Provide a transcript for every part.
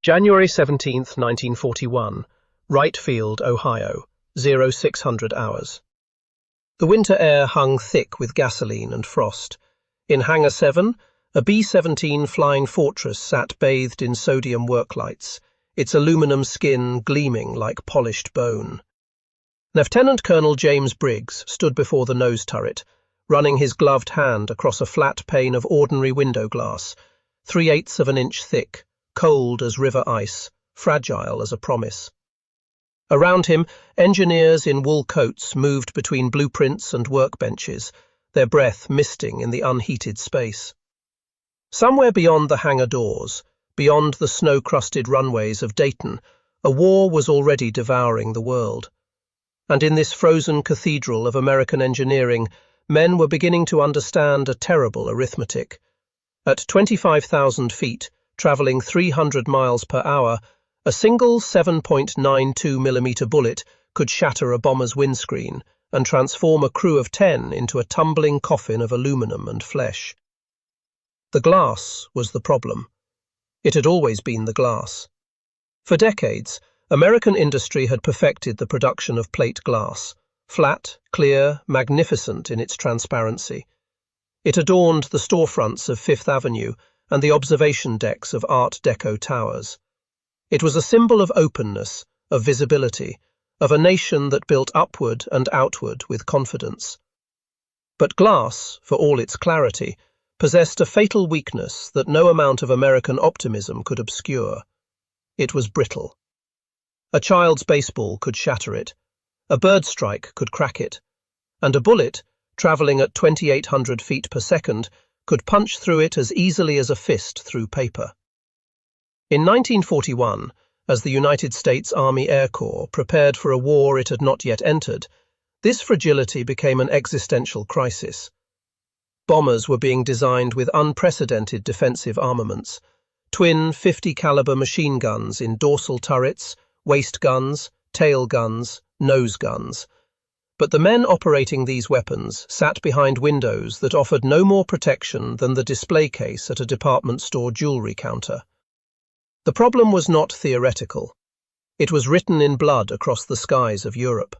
January 17th, 1941, Wright Field, Ohio, 0600 hours. The winter air hung thick with gasoline and frost. In Hangar 7, a B-17 Flying Fortress sat bathed in sodium worklights, its aluminum skin gleaming like polished bone. Lieutenant Colonel James Briggs stood before the nose turret, running his gloved hand across a flat pane of ordinary window glass, 3/8 of an inch thick, cold as river ice, fragile as a promise. Around him, engineers in wool coats moved between blueprints and workbenches, their breath misting in the unheated space. Somewhere beyond the hangar doors, beyond the snow-crusted runways of Dayton, a war was already devouring the world. And in this frozen cathedral of American engineering, men were beginning to understand a terrible arithmetic. At 25,000 feet, traveling 300 miles per hour, a single 7.92mm bullet could shatter a bomber's windscreen and transform a crew of 10 into a tumbling coffin of aluminum and flesh. The glass was the problem. It had always been the glass. For decades, American industry had perfected the production of plate glass, flat, clear, magnificent in its transparency. It adorned the storefronts of Fifth Avenue and the observation decks of Art Deco towers. It was a symbol of openness, of visibility, of a nation that built upward and outward with confidence. But glass, for all its clarity, possessed a fatal weakness that no amount of American optimism could obscure. It was brittle. A child's baseball could shatter it, a bird strike could crack it, and a bullet, traveling at 2,800 feet per second, could punch through it as easily as a fist through paper. In 1941, as the United States Army Air Corps prepared for a war it had not yet entered, this fragility became an existential crisis. Bombers were being designed with unprecedented defensive armaments, twin 50-caliber machine guns in dorsal turrets, waist guns, tail guns, nose guns. But the men operating these weapons sat behind windows that offered no more protection than the display case at a department store jewelry counter. The problem was not theoretical. It was written in blood across the skies of Europe.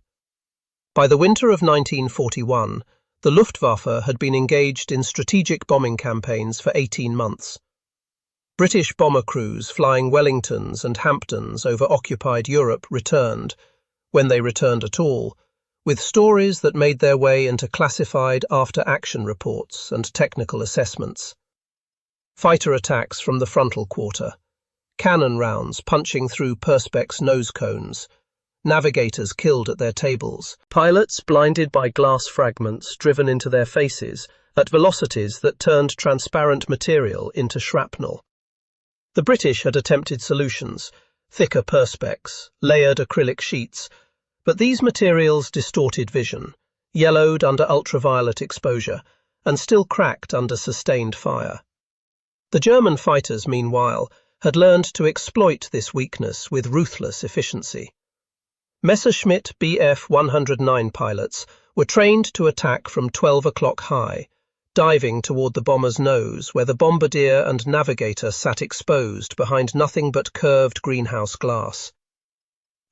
By the winter of 1941, the Luftwaffe had been engaged in strategic bombing campaigns for 18 months. British bomber crews flying Wellingtons and Hamptons over occupied Europe returned, when they returned at all, with stories that made their way into classified after-action reports and technical assessments. Fighter attacks from the frontal quarter, cannon rounds punching through perspex nose cones, navigators killed at their tables, pilots blinded by glass fragments driven into their faces at velocities that turned transparent material into shrapnel. The British had attempted solutions, thicker perspex, layered acrylic sheets, but these materials distorted vision, yellowed under ultraviolet exposure, and still cracked under sustained fire. The German fighters, meanwhile, had learned to exploit this weakness with ruthless efficiency. Messerschmitt Bf 109 pilots were trained to attack from 12 o'clock high, diving toward the bomber's nose where the bombardier and navigator sat exposed behind nothing but curved greenhouse glass.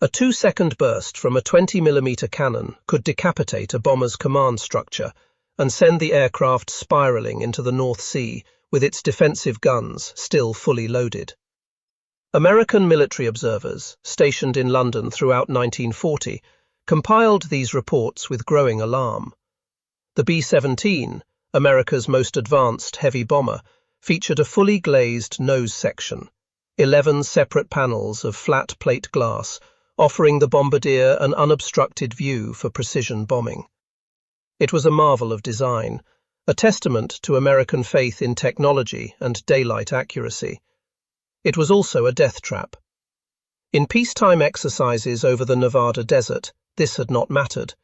A 2-second burst from a 20mm cannon could decapitate a bomber's command structure and send the aircraft spiraling into the North Sea with its defensive guns still fully loaded. American military observers, stationed in London throughout 1940, compiled these reports with growing alarm. The B-17, America's most advanced heavy bomber, featured a fully glazed nose section, 11 separate panels of flat plate glass, offering the bombardier an unobstructed view for precision bombing. It was a marvel of design, a testament to American faith in technology and daylight accuracy. It was also a death trap. In peacetime exercises over the Nevada desert, this had not mattered.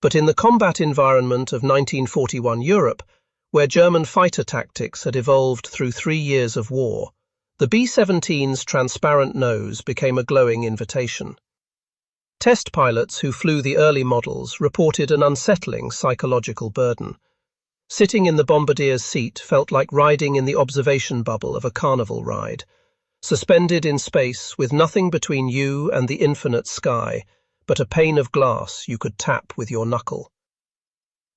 But in the combat environment of 1941 Europe, where German fighter tactics had evolved through 3 years of war, the B-17's transparent nose became a glowing invitation. Test pilots who flew the early models reported an unsettling psychological burden. Sitting in the bombardier's seat felt like riding in the observation bubble of a carnival ride. suspended in space with nothing between you and the infinite sky but a pane of glass you could tap with your knuckle.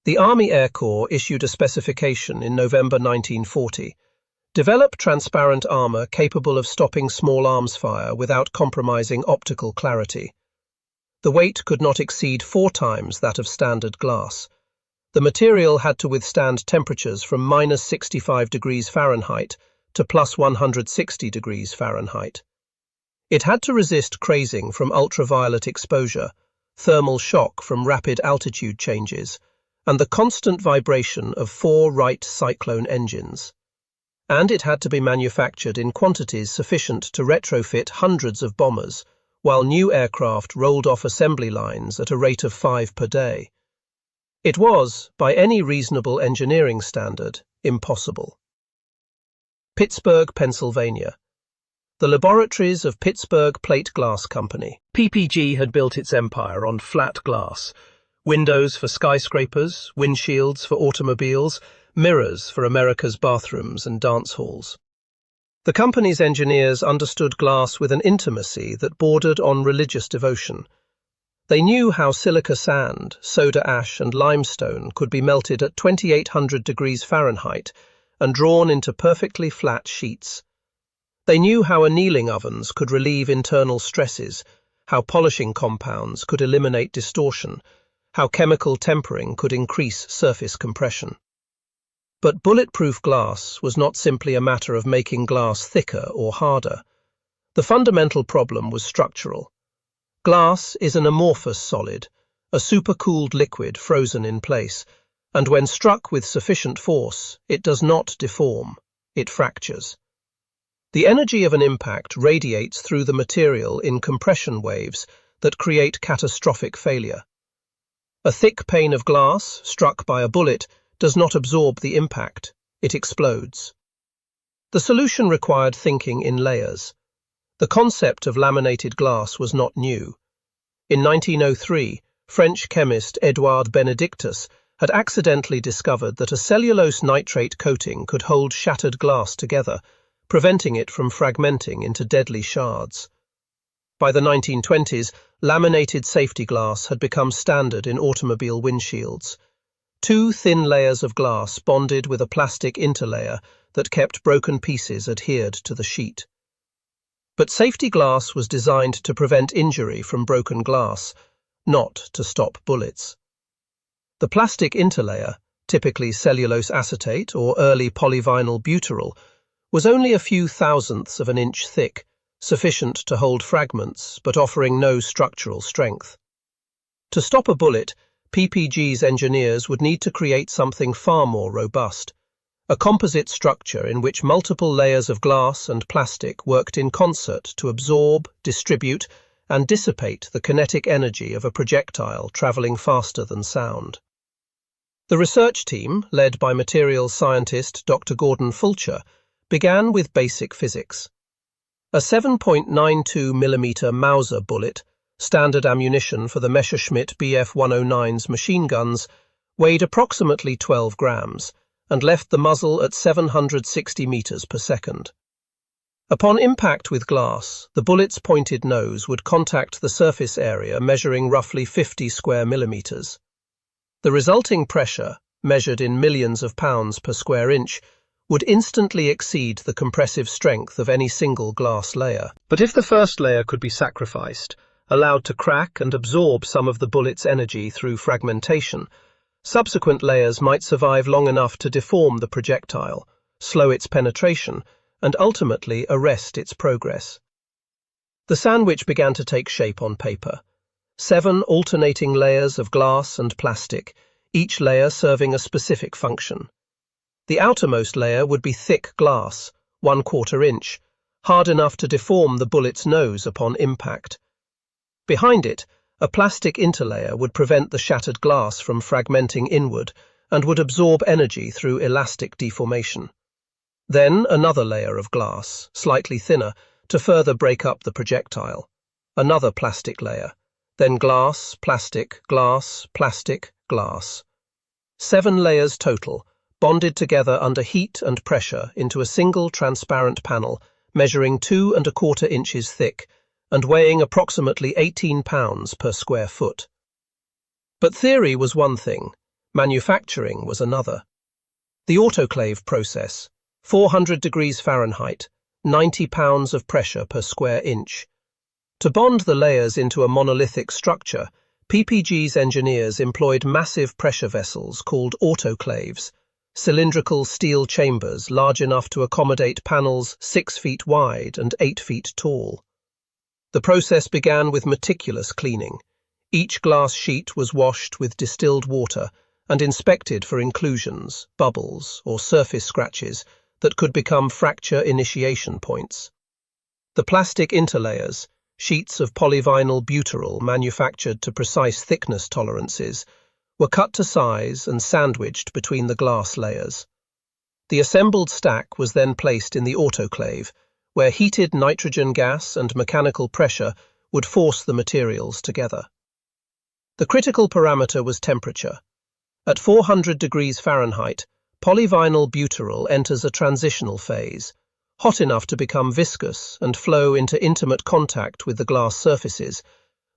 The Army Air Corps issued a specification in November 1940. Develop transparent armor capable of stopping small arms fire without compromising optical clarity. The weight could not exceed 4 times that of standard glass. The material had to withstand temperatures from -65 degrees Fahrenheit to +160 degrees Fahrenheit. It had to resist crazing from ultraviolet exposure, thermal shock from rapid altitude changes, and the constant vibration of 4 Wright Cyclone engines. And it had to be manufactured in quantities sufficient to retrofit hundreds of bombers, while new aircraft rolled off assembly lines at a rate of 5 per day. It was, by any reasonable engineering standard, impossible. Pittsburgh, Pennsylvania. The laboratories of Pittsburgh Plate Glass Company. PPG had built its empire on flat glass. Windows for skyscrapers, windshields for automobiles, mirrors for America's bathrooms and dance halls. The company's engineers understood glass with an intimacy that bordered on religious devotion. They knew how silica sand, soda ash, and limestone could be melted at 2,800 degrees Fahrenheit and drawn into perfectly flat sheets. They knew how annealing ovens could relieve internal stresses, how polishing compounds could eliminate distortion, how chemical tempering could increase surface compression. But bulletproof glass was not simply a matter of making glass thicker or harder. The fundamental problem was structural. Glass is an amorphous solid, a supercooled liquid frozen in place, and when struck with sufficient force, it does not deform, it fractures. The energy of an impact radiates through the material in compression waves that create catastrophic failure. A thick pane of glass, struck by a bullet, does not absorb the impact, it explodes. The solution required thinking in layers. The concept of laminated glass was not new. In 1903, French chemist Édouard Benedictus had accidentally discovered that a cellulose nitrate coating could hold shattered glass together, preventing it from fragmenting into deadly shards. By the 1920s, laminated safety glass had become standard in automobile windshields. 2 thin layers of glass bonded with a plastic interlayer that kept broken pieces adhered to the sheet. But safety glass was designed to prevent injury from broken glass, not to stop bullets. The plastic interlayer, typically cellulose acetate or early polyvinyl butyryl, was only a few thousandths of an inch thick, sufficient to hold fragments but offering no structural strength. To stop a bullet, PPG's engineers would need to create something far more robust, a composite structure in which multiple layers of glass and plastic worked in concert to absorb, distribute, and dissipate the kinetic energy of a projectile traveling faster than sound. The research team, led by materials scientist Dr. Gordon Fulcher, began with basic physics. A 7.92 mm Mauser bullet, standard ammunition for the Messerschmitt Bf-109's machine guns, weighed approximately 12 grams and left the muzzle at 760 meters per second. Upon impact with glass, the bullet's pointed nose would contact the surface area measuring roughly 50 square millimeters. The resulting pressure, measured in millions of pounds per square inch, would instantly exceed the compressive strength of any single glass layer. But if the first layer could be sacrificed, allowed to crack and absorb some of the bullet's energy through fragmentation, subsequent layers might survive long enough to deform the projectile, slow its penetration, and ultimately arrest its progress. The sandwich began to take shape on paper. 7 alternating layers of glass and plastic, each layer serving a specific function. The outermost layer would be thick glass, 1/4 inch, hard enough to deform the bullet's nose upon impact. Behind it, a plastic interlayer would prevent the shattered glass from fragmenting inward and would absorb energy through elastic deformation. Then another layer of glass, slightly thinner, to further break up the projectile. Another plastic layer. Then glass, plastic, glass, plastic, glass. 7 layers total, bonded together under heat and pressure into a single transparent panel measuring 2¼ inches thick and weighing approximately 18 pounds per square foot. But theory was one thing, manufacturing was another. The autoclave process, 400 degrees Fahrenheit, 90 pounds of pressure per square inch. To bond the layers into a monolithic structure, PPG's engineers employed massive pressure vessels called autoclaves, cylindrical steel chambers large enough to accommodate panels 6 feet wide and 8 feet tall. The process began with meticulous cleaning. Each glass sheet was washed with distilled water and inspected for inclusions, bubbles, or surface scratches that could become fracture initiation points. The plastic interlayers, sheets of polyvinyl butyryl manufactured to precise thickness tolerances, were cut to size and sandwiched between the glass layers. The assembled stack was then placed in the autoclave, where heated nitrogen gas and mechanical pressure would force the materials together. The critical parameter was temperature. At 400 degrees Fahrenheit, polyvinyl butyryl enters a transitional phase, hot enough to become viscous and flow into intimate contact with the glass surfaces,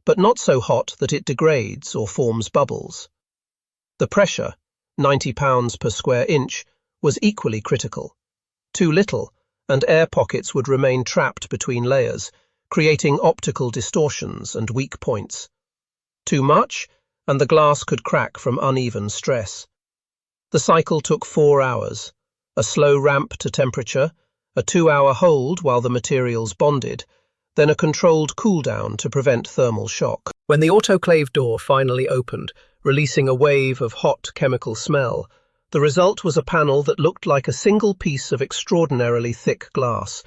but not so hot that it degrades or forms bubbles. The pressure, 90 pounds per square inch, was equally critical. Too little, and air pockets would remain trapped between layers, creating optical distortions and weak points. Too much, and the glass could crack from uneven stress. The cycle took 4 hours, a slow ramp to temperature, a 2-hour hold while the materials bonded, then a controlled cool-down to prevent thermal shock. When the autoclave door finally opened, releasing a wave of hot chemical smell, the result was a panel that looked like a single piece of extraordinarily thick glass,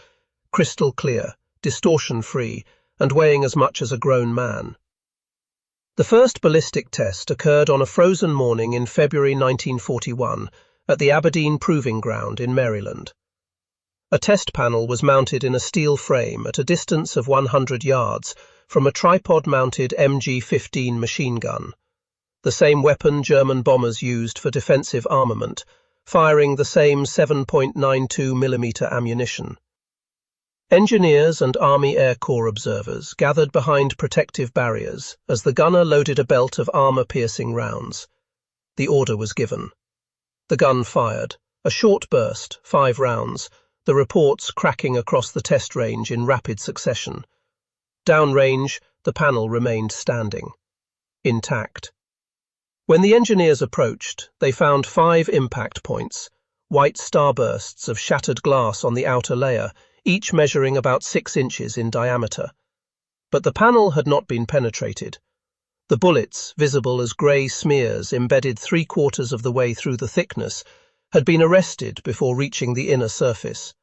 crystal clear, distortion-free, and weighing as much as a grown man. The first ballistic test occurred on a frozen morning in February 1941 at the Aberdeen Proving Ground in Maryland. A test panel was mounted in a steel frame at a distance of 100 yards from a tripod-mounted MG-15 machine gun, the same weapon German bombers used for defensive armament, firing the same 7.92mm ammunition. Engineers and Army Air Corps observers gathered behind protective barriers as the gunner loaded a belt of armor-piercing rounds. The order was given. The gun fired, a short burst, 5 rounds, the reports cracking across the test range in rapid succession. Downrange, the panel remained standing, intact. When the engineers approached, they found 5 impact points, white starbursts of shattered glass on the outer layer, each measuring about 6 inches in diameter. But the panel had not been penetrated. The bullets, visible as grey smears embedded 3/4 of the way through the thickness, had been arrested before reaching the inner surface.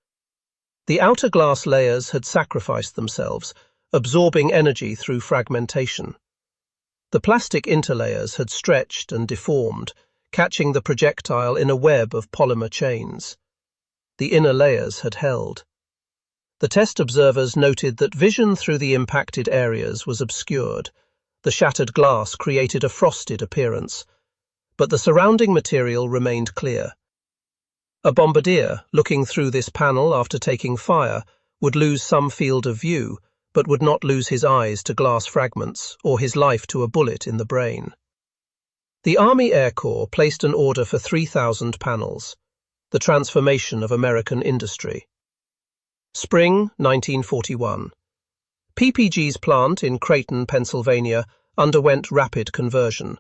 The outer glass layers had sacrificed themselves, absorbing energy through fragmentation. The plastic interlayers had stretched and deformed, catching the projectile in a web of polymer chains. The inner layers had held. The test observers noted that vision through the impacted areas was obscured. The shattered glass created a frosted appearance, but the surrounding material remained clear. A bombardier, looking through this panel after taking fire, would lose some field of view, but would not lose his eyes to glass fragments or his life to a bullet in the brain. The Army Air Corps placed an order for 3,000 panels, the transformation of American industry. Spring 1941. PPG's plant in Creighton, Pennsylvania, underwent rapid conversion.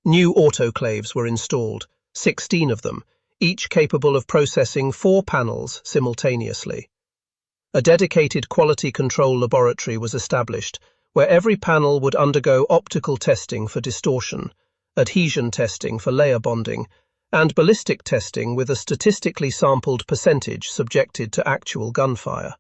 New autoclaves were installed, 16 of them, each capable of processing 4 panels simultaneously. A dedicated quality control laboratory was established, where every panel would undergo optical testing for distortion, adhesion testing for layer bonding, and ballistic testing with a statistically sampled percentage subjected to actual gunfire.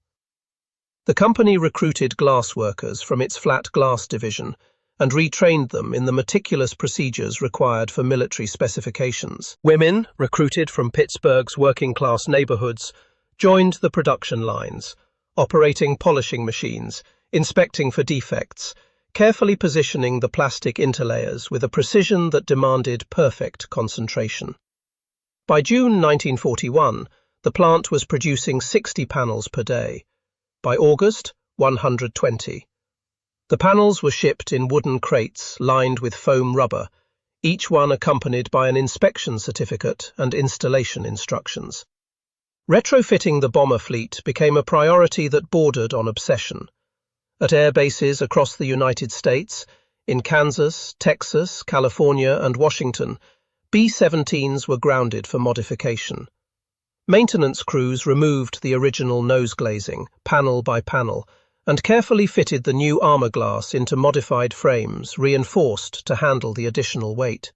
The company recruited glass workers from its flat glass division and retrained them in the meticulous procedures required for military specifications. Women, recruited from Pittsburgh's working-class neighborhoods, joined the production lines, operating polishing machines, inspecting for defects, carefully positioning the plastic interlayers with a precision that demanded perfect concentration. By June 1941, the plant was producing 60 panels per day, By August, 120. The panels were shipped in wooden crates lined with foam rubber, each one accompanied by an inspection certificate and installation instructions. Retrofitting the bomber fleet became a priority that bordered on obsession. At air bases across the United States, in Kansas, Texas, California, and Washington, B-17s were grounded for modification. Maintenance crews removed the original nose glazing, panel by panel, and carefully fitted the new armor glass into modified frames, reinforced to handle the additional weight.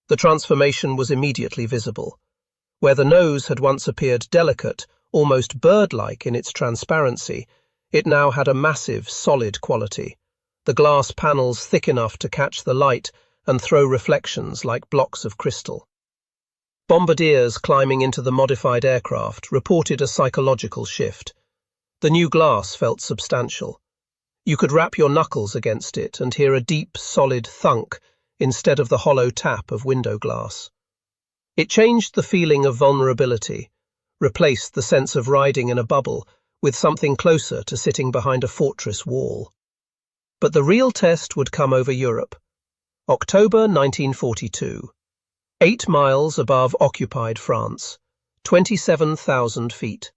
The transformation was immediately visible. Where the nose had once appeared delicate, almost bird-like in its transparency, it now had a massive, solid quality, the glass panels thick enough to catch the light and throw reflections like blocks of crystal. Bombardiers climbing into the modified aircraft reported a psychological shift. The new glass felt substantial. You could wrap your knuckles against it and hear a deep, solid thunk instead of the hollow tap of window glass. It changed the feeling of vulnerability, replaced the sense of riding in a bubble with something closer to sitting behind a fortress wall. But the real test would come over Europe. October 1942. 8 miles above occupied France, 27,000 feet.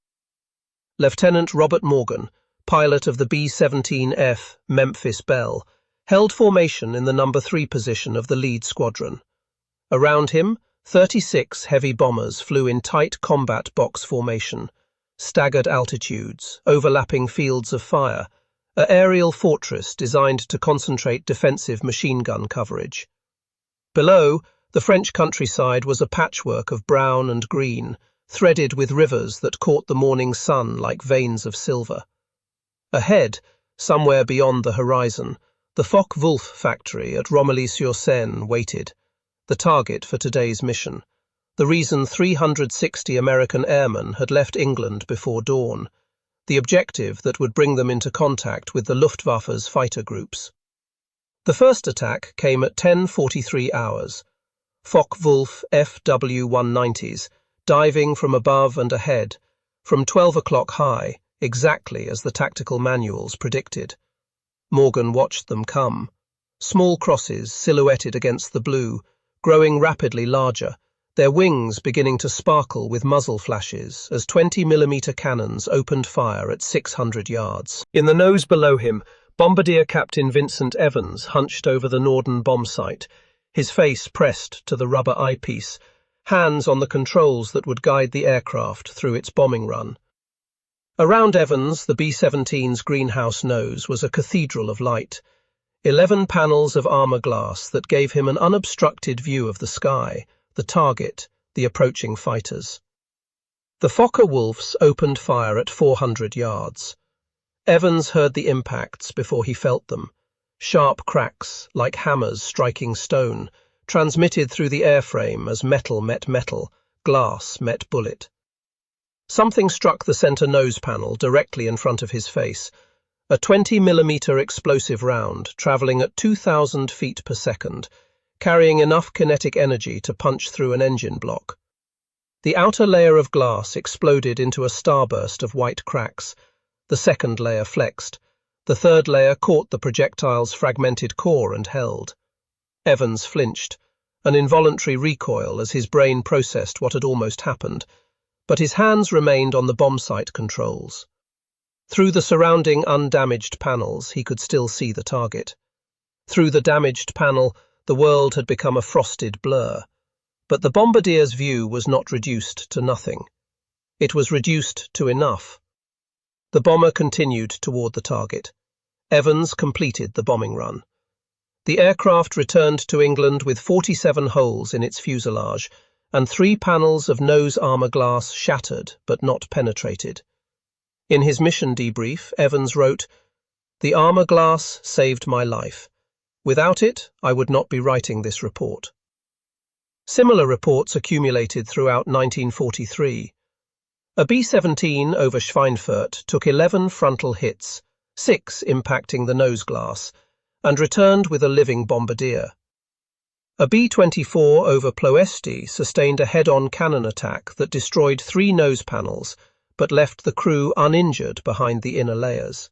Lieutenant Robert Morgan, pilot of the B-17F Memphis Belle, held formation in the number 3 position of the lead squadron. Around him, 36 heavy bombers flew in tight combat box formation, staggered altitudes, overlapping fields of fire, an aerial fortress designed to concentrate defensive machine gun coverage. Below, the French countryside was a patchwork of brown and green, threaded with rivers that caught the morning sun like veins of silver. Ahead, somewhere beyond the horizon, the Focke-Wulf factory at Romilly-sur-Seine waited, the target for today's mission, the reason 360 American airmen had left England before dawn, the objective that would bring them into contact with the Luftwaffe's fighter groups. The first attack came at 10:43 hours. Focke-Wulf FW-190s, diving from above and ahead, from 12 o'clock high, exactly as the tactical manuals predicted. Morgan watched them come. Small crosses silhouetted against the blue, growing rapidly larger, their wings beginning to sparkle with muzzle flashes as 20mm cannons opened fire at 600 yards. In the nose below him, Bombardier Captain Vincent Evans hunched over the Norden bomb site, his face pressed to the rubber eyepiece, hands on the controls that would guide the aircraft through its bombing run. Around Evans, the B-17's greenhouse nose was a cathedral of light, 11 panels of armor glass that gave him an unobstructed view of the sky, the target, the approaching fighters. The Focke-Wulfs opened fire at 400 yards. Evans heard the impacts before he felt them, sharp cracks, like hammers striking stone, transmitted through the airframe as metal met metal, glass met bullet. Something struck the center nose panel directly in front of his face, a 20mm explosive round traveling at 2,000 feet per second, carrying enough kinetic energy to punch through an engine block. The outer layer of glass exploded into a starburst of white cracks. The second layer flexed. The third layer caught the projectile's fragmented core and held. Evans flinched, an involuntary recoil as his brain processed what had almost happened, but his hands remained on the bomb site controls. Through the surrounding undamaged panels, he could still see the target. Through the damaged panel, the world had become a frosted blur. But the bombardier's view was not reduced to nothing. It was reduced to enough. The bomber continued toward the target. Evans completed the bombing run. The aircraft returned to England with 47 holes in its fuselage, and 3 panels of nose armor glass shattered but not penetrated. In his mission debrief, Evans wrote, "The armor glass saved my life. Without it, I would not be writing this report." Similar reports accumulated throughout 1943. A B-17 over Schweinfurt took 11 frontal hits, 6 impacting the nose glass, and returned with a living bombardier. A B-24 over Ploesti sustained a head-on cannon attack that destroyed 3 nose panels, but left the crew uninjured behind the inner layers.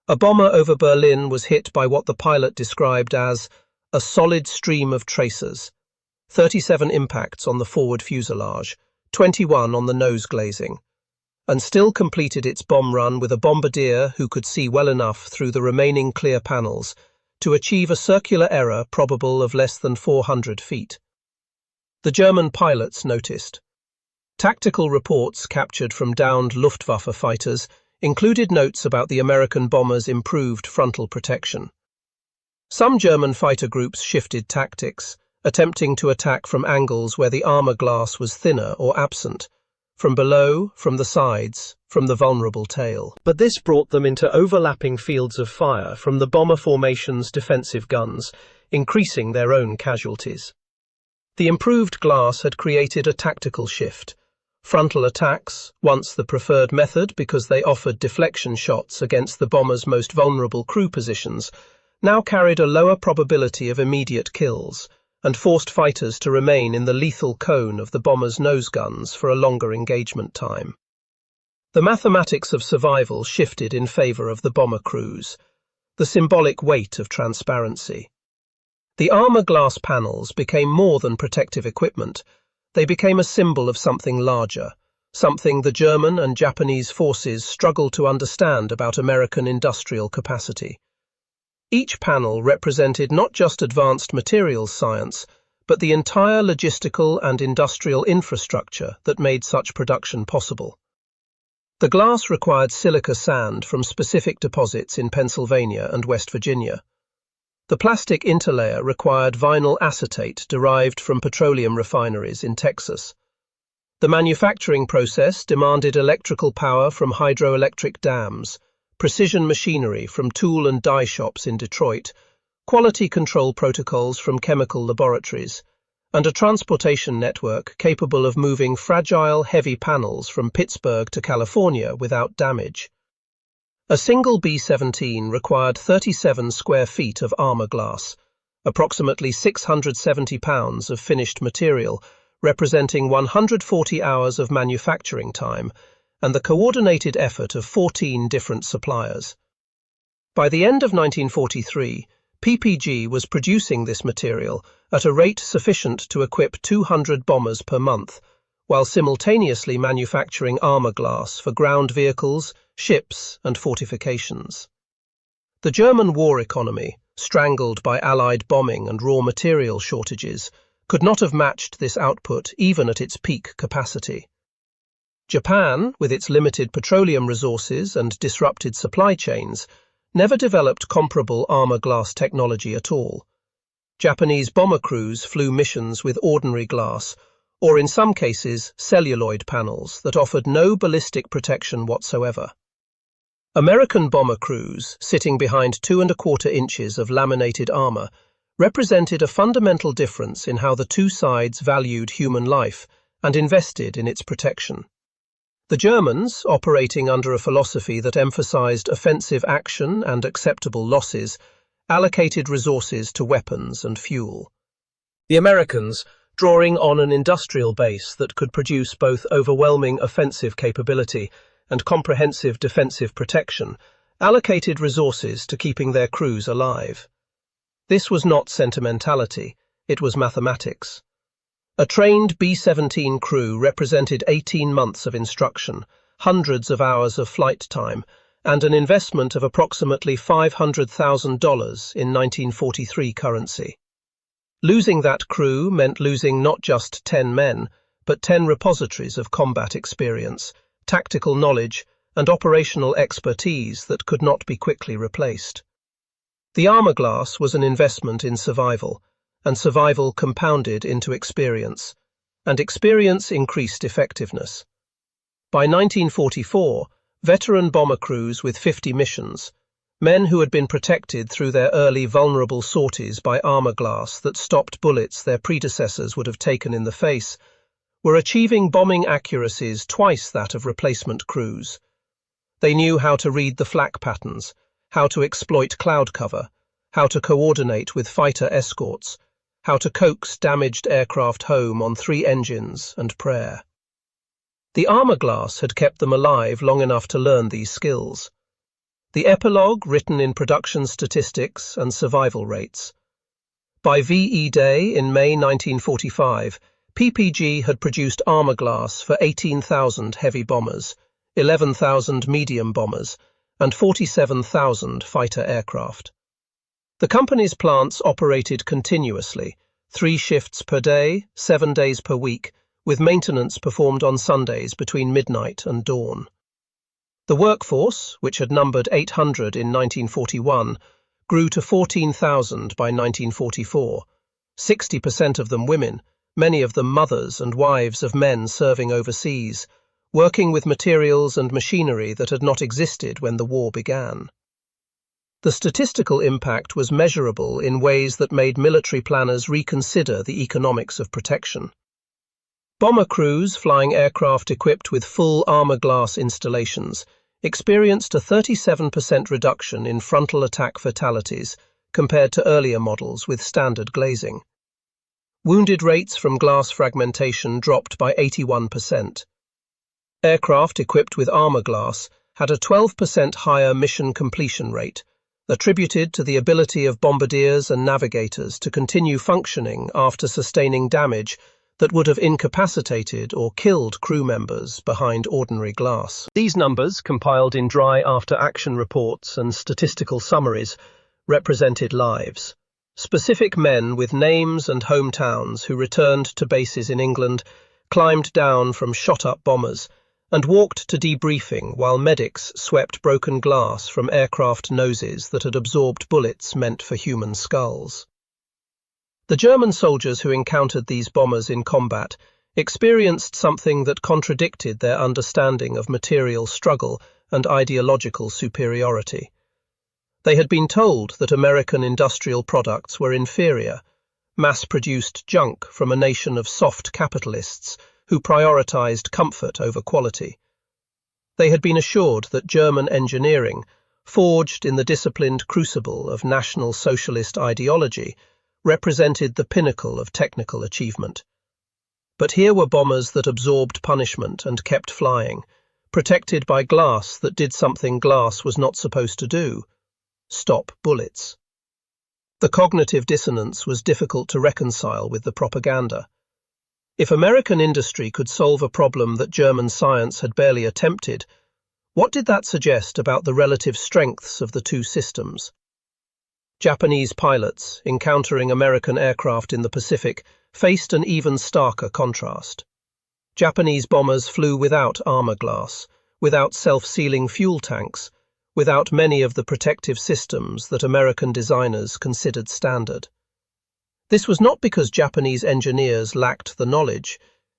A bomber over Berlin was hit by what the pilot described as a solid stream of tracers, 37 impacts on the forward fuselage, 21 on the nose glazing, and still completed its bomb run with a bombardier who could see well enough through the remaining clear panels to achieve a circular error probable of less than 400 feet. The German pilots noticed. Tactical reports captured from downed Luftwaffe fighters included notes about the American bombers' improved frontal protection. Some German fighter groups shifted tactics, attempting to attack from angles where the armor glass was thinner or absent, from below, from the sides, from the vulnerable tail. But this brought them into overlapping fields of fire from the bomber formation's defensive guns, increasing their own casualties. The improved glass had created a tactical shift. Frontal attacks, once the preferred method because they offered deflection shots against the bomber's most vulnerable crew positions, now carried a lower probability of immediate kills and forced fighters to remain in the lethal cone of the bomber's nose guns for a longer engagement time. The mathematics of survival shifted in favor of the bomber crews, the symbolic weight of transparency. The armor glass panels became more than protective equipment. They became a symbol of something larger, something the German and Japanese forces struggled to understand about American industrial capacity. Each panel represented not just advanced materials science, but the entire logistical and industrial infrastructure that made such production possible. The glass required silica sand from specific deposits in Pennsylvania and West Virginia. The plastic interlayer required vinyl acetate derived from petroleum refineries in Texas. The manufacturing process demanded electrical power from hydroelectric dams, precision machinery from tool and die shops in Detroit, quality control protocols from chemical laboratories, and a transportation network capable of moving fragile, heavy panels from Pittsburgh to California without damage. A single B-17 required 37 square feet of armor glass, approximately 670 pounds of finished material, representing 140 hours of manufacturing time, and the coordinated effort of 14 different suppliers. By the end of 1943, PPG was producing this material at a rate sufficient to equip 200 bombers per month, while simultaneously manufacturing armor glass for ground vehicles, ships, and fortifications. The German war economy, strangled by Allied bombing and raw material shortages, could not have matched this output even at its peak capacity. Japan, with its limited petroleum resources and disrupted supply chains, never developed comparable armor glass technology at all. Japanese bomber crews flew missions with ordinary glass, or in some cases celluloid panels that offered no ballistic protection whatsoever. American bomber crews, sitting behind 2¼ inches of laminated armor, represented a fundamental difference in how the two sides valued human life and invested in its protection. The Germans, operating under a philosophy that emphasized offensive action and acceptable losses, allocated resources to weapons and fuel. The Americans, drawing on an industrial base that could produce both overwhelming offensive capability and comprehensive defensive protection, allocated resources to keeping their crews alive. This was not sentimentality, it was mathematics. A trained B-17 crew represented 18 months of instruction, hundreds of hours of flight time, and an investment of approximately $500,000 in 1943 currency. Losing that crew meant losing not just 10 men, but 10 repositories of combat experience, tactical knowledge, and operational expertise that could not be quickly replaced. The armor glass was an investment in survival, and survival compounded into experience, and experience increased effectiveness. By 1944, veteran bomber crews with 50 missions, men who had been protected through their early vulnerable sorties by armor glass that stopped bullets their predecessors would have taken in the face, were achieving bombing accuracies twice that of replacement crews. They knew how to read the flak patterns, how to exploit cloud cover, how to coordinate with fighter escorts, how to coax damaged aircraft home on 3 engines and prayer. The armor glass had kept them alive long enough to learn these skills. The epilogue written in production statistics and survival rates. By VE Day in May 1945, PPG had produced armor glass for 18,000 heavy bombers, 11,000 medium bombers, and 47,000 fighter aircraft. The company's plants operated continuously, 3 shifts per day, 7 days per week, with maintenance performed on Sundays between midnight and dawn. The workforce, which had numbered 800 in 1941, grew to 14,000 by 1944, 60% of them women, many of them mothers and wives of men serving overseas, working with materials and machinery that had not existed when the war began. The statistical impact was measurable in ways that made military planners reconsider the economics of protection. Bomber crews flying aircraft equipped with full armor glass installations experienced a 37% reduction in frontal-attack fatalities compared to earlier models with standard glazing. Wounded rates from glass fragmentation dropped by 81%. Aircraft equipped with armor glass had a 12% higher mission completion rate, attributed to the ability of bombardiers and navigators to continue functioning after sustaining damage that would have incapacitated or killed crew members behind ordinary glass. These numbers, compiled in dry after-action reports and statistical summaries, represented lives. Specific men with names and hometowns who returned to bases in England, climbed down from shot-up bombers, and walked to debriefing while medics swept broken glass from aircraft noses that had absorbed bullets meant for human skulls. The German soldiers who encountered these bombers in combat experienced something that contradicted their understanding of material struggle and ideological superiority. They had been told that American industrial products were inferior, mass-produced junk from a nation of soft capitalists who prioritized comfort over quality. They had been assured that German engineering, forged in the disciplined crucible of National Socialist ideology, represented the pinnacle of technical achievement. But here were bombers that absorbed punishment and kept flying, protected by glass that did something glass was not supposed to do: stop bullets. The cognitive dissonance was difficult to reconcile with the propaganda. If American industry could solve a problem that German science had barely attempted, what did that suggest about the relative strengths of the two systems? Japanese pilots, encountering American aircraft in the Pacific, faced an even starker contrast. Japanese bombers flew without armor glass, without self-sealing fuel tanks, without many of the protective systems that American designers considered standard. This was not because Japanese engineers lacked the knowledge.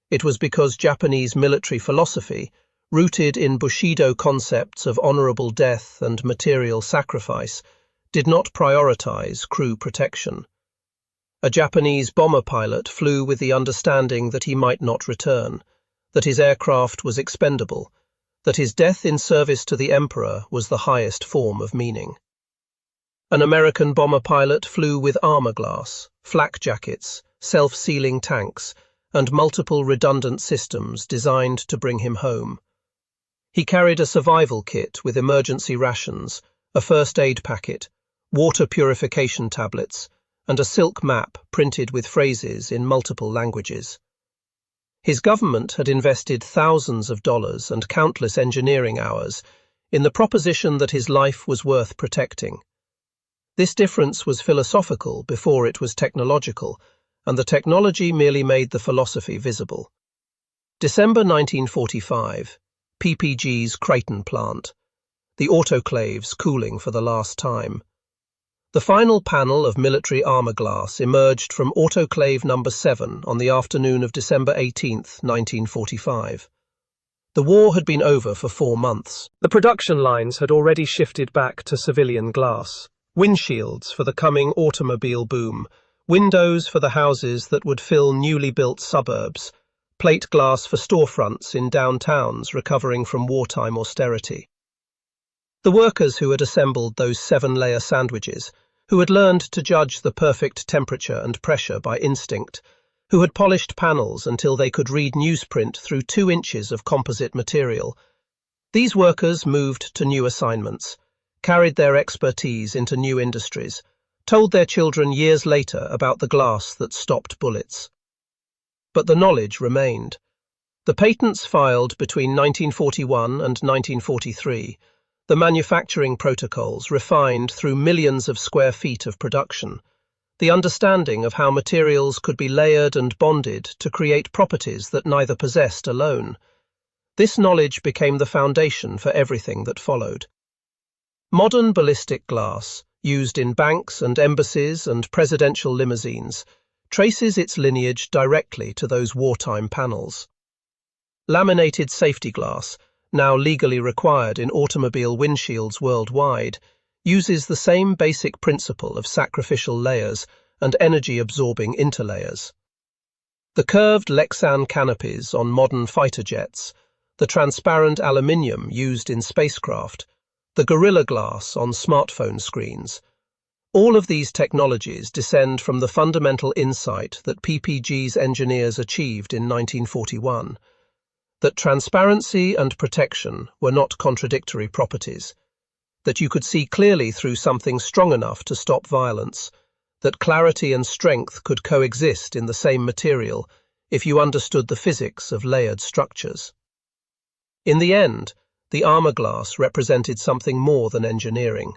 It was because Japanese military philosophy, rooted in Bushido concepts of honorable death and material sacrifice, did not prioritize crew protection. A Japanese bomber pilot flew with the understanding that he might not return, that his aircraft was expendable, that his death in service to the emperor was the highest form of meaning. An American bomber pilot flew with armor glass, flak jackets, self-sealing tanks, and multiple redundant systems designed to bring him home. He carried a survival kit with emergency rations, a first aid packet, water purification tablets, and a silk map printed with phrases in multiple languages. His government had invested thousands of dollars and countless engineering hours in the proposition that his life was worth protecting. This difference was philosophical before it was technological, and the technology merely made the philosophy visible. December 1945, PPG's Creighton plant, the autoclaves cooling for the last time. The final panel of military armor glass emerged from autoclave number 7 on the afternoon of December 18, 1945. The war had been over for 4 months. The production lines had already shifted back to civilian glass. Windshields for the coming automobile boom, windows for the houses that would fill newly built suburbs, plate glass for storefronts in downtowns recovering from wartime austerity. The workers who had assembled those 7-layer sandwiches, who had learned to judge the perfect temperature and pressure by instinct, who had polished panels until they could read newsprint through 2 inches of composite material. These workers moved to new assignments, carried their expertise into new industries, told their children years later about the glass that stopped bullets. But the knowledge remained. The patents filed between 1941 and 1943, the manufacturing protocols refined through millions of square feet of production, the understanding of how materials could be layered and bonded to create properties that neither possessed alone. This knowledge became the foundation for everything that followed. Modern ballistic glass, used in banks and embassies and presidential limousines, traces its lineage directly to those wartime panels. Laminated safety glass, now legally required in automobile windshields worldwide, uses the same basic principle of sacrificial layers and energy-absorbing interlayers. The curved Lexan canopies on modern fighter jets, the transparent aluminium used in spacecraft, the Gorilla Glass on smartphone screens, all of these technologies descend from the fundamental insight that PPG's engineers achieved in 1941. That transparency and protection were not contradictory properties, that you could see clearly through something strong enough to stop violence, that clarity and strength could coexist in the same material if you understood the physics of layered structures. In the end, the armor glass represented something more than engineering.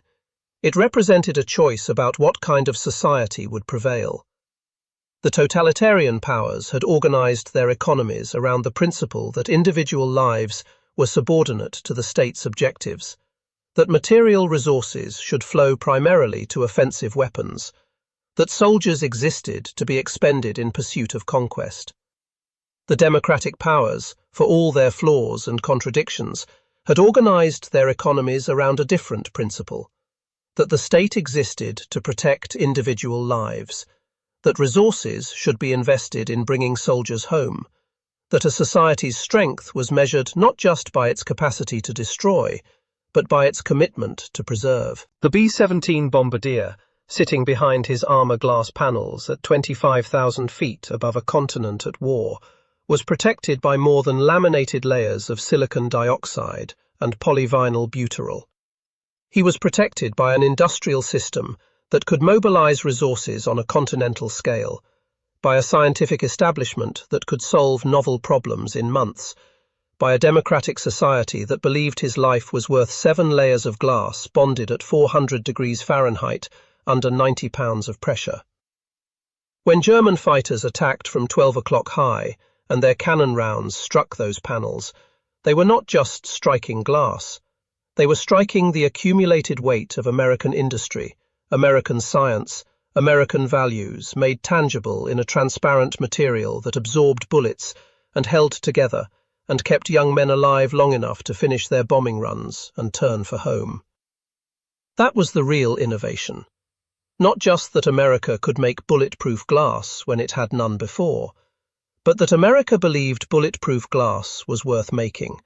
It represented a choice about what kind of society would prevail. The totalitarian powers had organized their economies around the principle that individual lives were subordinate to the state's objectives, that material resources should flow primarily to offensive weapons, that soldiers existed to be expended in pursuit of conquest. The democratic powers, for all their flaws and contradictions, had organized their economies around a different principle, that the state existed to protect individual lives, that resources should be invested in bringing soldiers home, that a society's strength was measured not just by its capacity to destroy, but by its commitment to preserve. The B-17 bombardier, sitting behind his armor glass panels at 25,000 feet above a continent at war, was protected by more than laminated layers of silicon dioxide and polyvinyl butyryl. He was protected by an industrial system that could mobilize resources on a continental scale, by a scientific establishment that could solve novel problems in months, by a democratic society that believed his life was worth 7 layers of glass bonded at 400 degrees Fahrenheit under 90 pounds of pressure. When German fighters attacked from 12 o'clock high and their cannon rounds struck those panels, they were not just striking glass. They were striking the accumulated weight of American industry, American science, American values made tangible in a transparent material that absorbed bullets and held together and kept young men alive long enough to finish their bombing runs and turn for home. That was the real innovation. Not just that America could make bulletproof glass when it had none before, but that America believed bulletproof glass was worth making,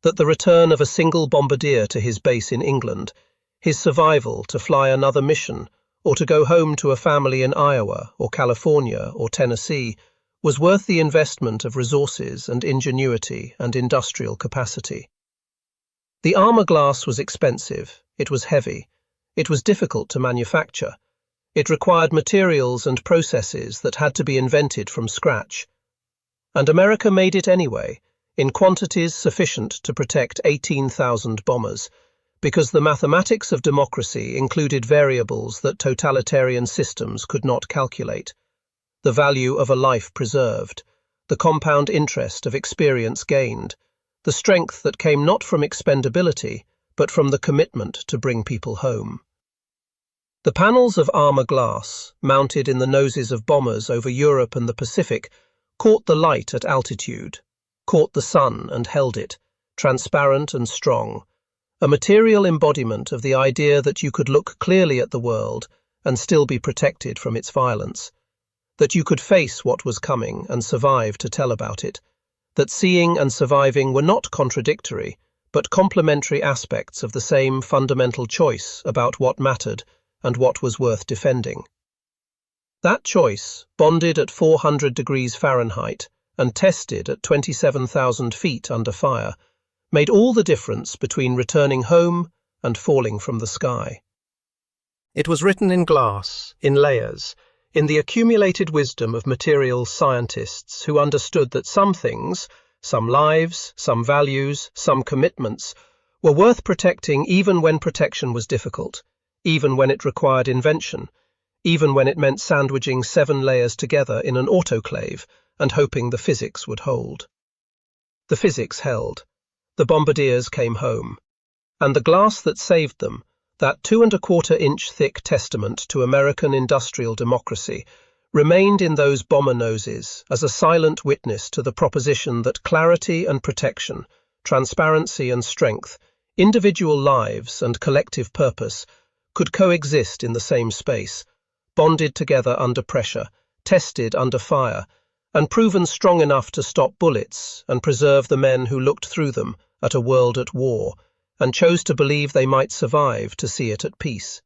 that the return of a single bombardier to his base in England, his survival to fly another mission, or to go home to a family in Iowa or California or Tennessee, was worth the investment of resources and ingenuity and industrial capacity. The armor glass was expensive, it was heavy, it was difficult to manufacture, it required materials and processes that had to be invented from scratch. And America made it anyway, in quantities sufficient to protect 18,000 bombers, because the mathematics of democracy included variables that totalitarian systems could not calculate. The value of a life preserved, the compound interest of experience gained, the strength that came not from expendability, but from the commitment to bring people home. The panels of armor glass, mounted in the noses of bombers over Europe and the Pacific, caught the light at altitude, caught the sun and held it, transparent and strong, a material embodiment of the idea that you could look clearly at the world and still be protected from its violence, that you could face what was coming and survive to tell about it, that seeing and surviving were not contradictory, but complementary aspects of the same fundamental choice about what mattered and what was worth defending. That choice, bonded at 400 degrees Fahrenheit and tested at 27,000 feet under fire, made all the difference between returning home and falling from the sky. It was written in glass, in layers, in the accumulated wisdom of materials scientists who understood that some things, some lives, some values, some commitments, were worth protecting even when protection was difficult, even when it required invention, even when it meant sandwiching 7 layers together in an autoclave and hoping the physics would hold. The physics held. The bombardiers came home. And the glass that saved them, that 2¼ inch thick testament to American industrial democracy, remained in those bomber noses as a silent witness to the proposition that clarity and protection, transparency and strength, individual lives and collective purpose could coexist in the same space, bonded together under pressure, tested under fire, and proven strong enough to stop bullets and preserve the men who looked through them at a world at war and chose to believe they might survive to see it at peace.